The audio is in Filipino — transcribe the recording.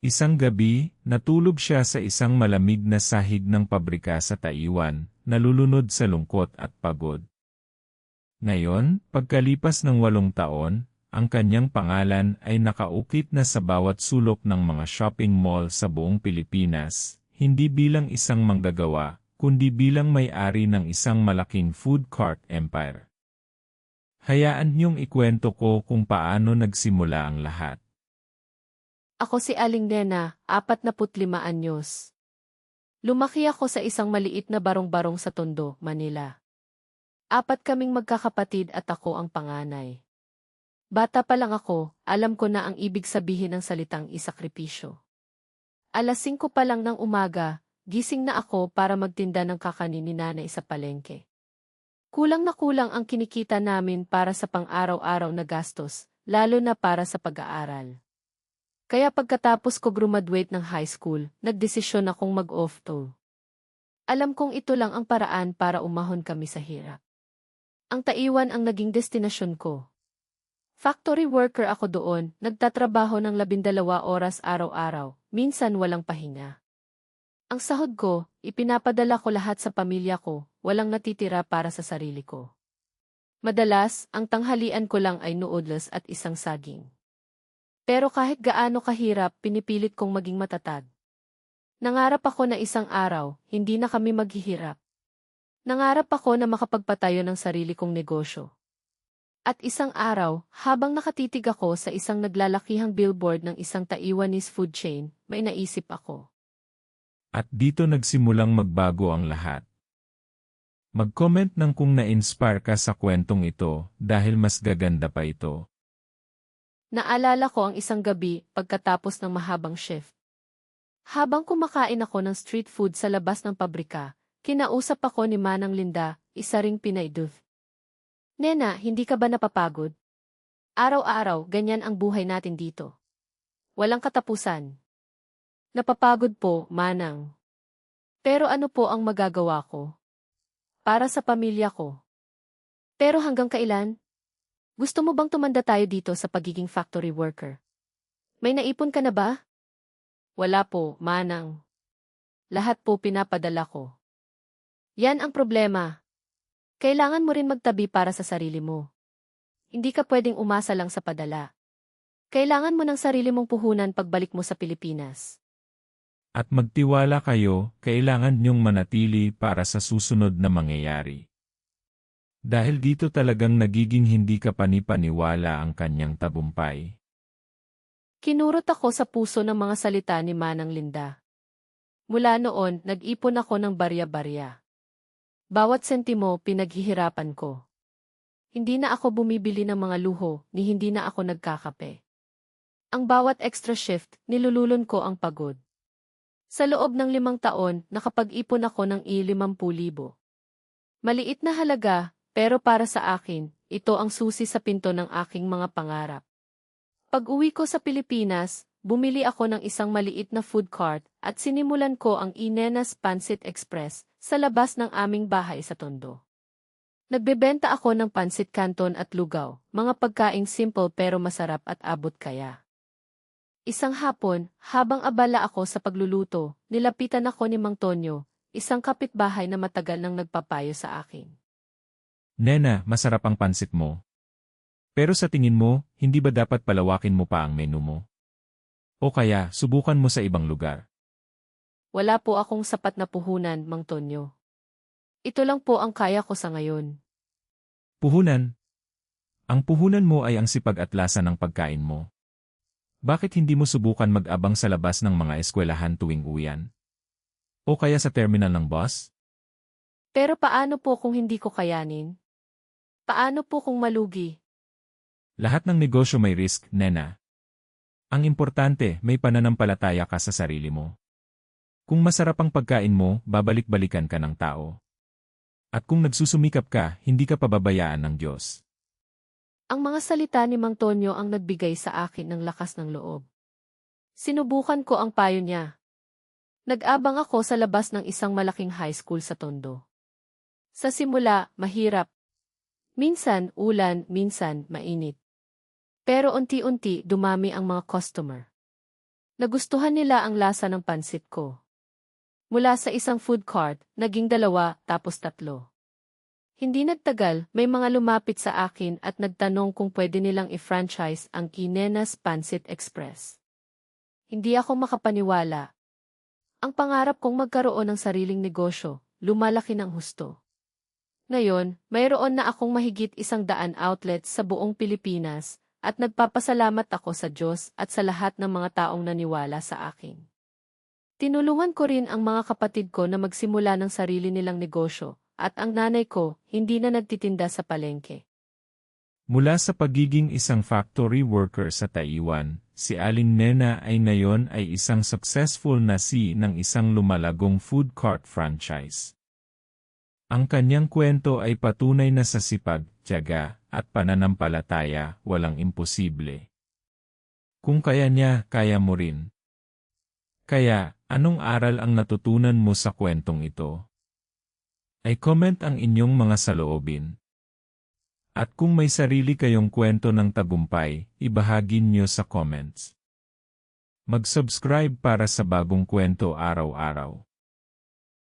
Isang gabi, natulog siya sa isang malamig na sahig ng pabrika sa Taiwan, nalulunod sa lungkot at pagod. Ngayon, pagkalipas ng 8 taon, ang kanyang pangalan ay nakaukit na sa bawat sulok ng mga shopping mall sa buong Pilipinas, hindi bilang isang manggagawa, kundi bilang may-ari ng isang malaking food cart empire. Hayaan niyong ikwento ko kung paano nagsimula ang lahat. Ako si Aling Nena, 45 anyos. Lumaki ako sa isang maliit na barong-barong sa Tondo, Manila. 4 kaming magkakapatid at ako ang panganay. Bata pa lang ako, alam ko na ang ibig sabihin ng salitang isakripisyo. 5:00 pa lang ng umaga, gising na ako para magtinda ng kakanin ni nanay sa palengke. Kulang na kulang ang kinikita namin para sa pang-araw-araw na gastos, lalo na para sa pag-aaral. Kaya pagkatapos ko graduate ng high school, nagdesisyon akong mag-off-to. Alam kong ito lang ang paraan para umahon kami sa hirap. Ang Taiwan ang naging destinasyon ko. Factory worker ako doon, nagtatrabaho ng 12 oras araw-araw, minsan walang pahinga. Ang sahod ko, ipinapadala ko lahat sa pamilya ko, walang natitira para sa sarili ko. Madalas, ang tanghalian ko lang ay noodles at isang saging. Pero kahit gaano kahirap, pinipilit kong maging matatag. Nangarap ako na isang araw, hindi na kami maghihirap. Nangarap ako na makapagpatayo ng sarili kong negosyo. At isang araw, habang nakatitig ako sa isang naglalakihang billboard ng isang Taiwanese food chain, may naisip ako. At dito nagsimulang magbago ang lahat. Mag-comment ng kung na-inspire ka sa kwentong ito dahil mas gaganda pa ito. Naalala ko ang isang gabi pagkatapos ng mahabang shift. Habang kumakain ako ng street food sa labas ng pabrika, kinausap ako ni Manang Linda, isa ring Pinay Duth. Nena, hindi ka ba napapagod? Araw-araw, ganyan ang buhay natin dito. Walang katapusan. Napapagod po, Manang. Pero ano po ang magagawa ko? Para sa pamilya ko. Pero hanggang kailan? Gusto mo bang tumanda tayo dito sa pagiging factory worker? May naipon ka na ba? Wala po, Manang. Lahat po pinapadala ko. Yan ang problema. Kailangan mo rin magtabi para sa sarili mo. Hindi ka pwedeng umasa lang sa padala. Kailangan mo ng sarili mong puhunan pagbalik mo sa Pilipinas. At magtiwala kayo, kailangan niyong manatili para sa susunod na mangyayari. Dahil dito talagang nagiging hindi ka panipaniwala ang kanyang tagumpay. Kinurot ako sa puso ng mga salita ni Manang Linda. Mula noon, nag-ipon ako ng barya-barya. Bawat sentimo pinaghihirapan ko. Hindi na ako bumibili ng mga luho, ni hindi na ako nagkakape. Ang bawat extra shift, nilululon ko ang pagod. Sa loob ng 5 taon, nakapag-ipon ako ng 50,000. Maliit na halaga, pero para sa akin, ito ang susi sa pinto ng aking mga pangarap. Pag-uwi ko sa Pilipinas, bumili ako ng isang maliit na food cart at sinimulan ko ang Inena's Pancit Express sa labas ng aming bahay sa Tondo. Nagbebenta ako ng pancit canton at lugaw, mga pagkaing simple pero masarap at abot kaya. Isang hapon, habang abala ako sa pagluluto, nilapitan ako ni Mang Tonyo, isang kapitbahay na matagal nang nagpapayo sa akin. Nena, masarap ang pansit mo. Pero sa tingin mo, hindi ba dapat palawakin mo pa ang menu mo? O kaya, subukan mo sa ibang lugar? Wala po akong sapat na puhunan, Mang Tonyo. Ito lang po ang kaya ko sa ngayon. Puhunan? Ang puhunan mo ay ang sipag at lasa ng pagkain mo. Bakit hindi mo subukan mag-abang sa labas ng mga eskwelahan tuwing uwian? O kaya sa terminal ng bus? Pero paano po kung hindi ko kayanin? Paano po kung malugi? Lahat ng negosyo may risk, Nena. Ang importante, may pananampalataya ka sa sarili mo. Kung masarap ang pagkain mo, babalik-balikan ka ng tao. At kung nagsusumikap ka, hindi ka pababayaan ng Diyos. Ang mga salita ni Mang Tonyo ang nagbigay sa akin ng lakas ng loob. Sinubukan ko ang payo niya. Nag-abang ako sa labas ng isang malaking high school sa Tondo. Sa simula, mahirap. Minsan ulan, minsan mainit. Pero unti-unti dumami ang mga customer. Nagustuhan nila ang lasa ng pansit ko. Mula sa isang food cart, naging 2, tapos 3. Hindi nagtagal, may mga lumapit sa akin at nagtanong kung pwede nilang i-franchise ang Kinenas Pancit Express. Hindi ako makapaniwala. Ang pangarap kong magkaroon ng sariling negosyo, lumalaki ng husto. Ngayon, mayroon na akong mahigit 100 outlets sa buong Pilipinas, at nagpapasalamat ako sa Diyos at sa lahat ng mga taong naniwala sa akin. Tinulungan ko rin ang mga kapatid ko na magsimula ng sarili nilang negosyo, at ang nanay ko, hindi na nagtitinda sa palengke. Mula sa pagiging isang factory worker sa Taiwan, si Aling Nena ay ngayon ay isang successful na CEO ng isang lumalagong food cart franchise. Ang kanyang kwento ay patunay na sa sipag, tiyaga, at pananampalataya, walang imposible. Kung kaya niya, kaya mo rin. Kaya, anong aral ang natutunan mo sa kwentong ito? Ay comment ang inyong mga saloobin. At kung may sarili kayong kwento ng tagumpay, ibahagi niyo sa comments. Mag-subscribe para sa bagong kwento araw-araw.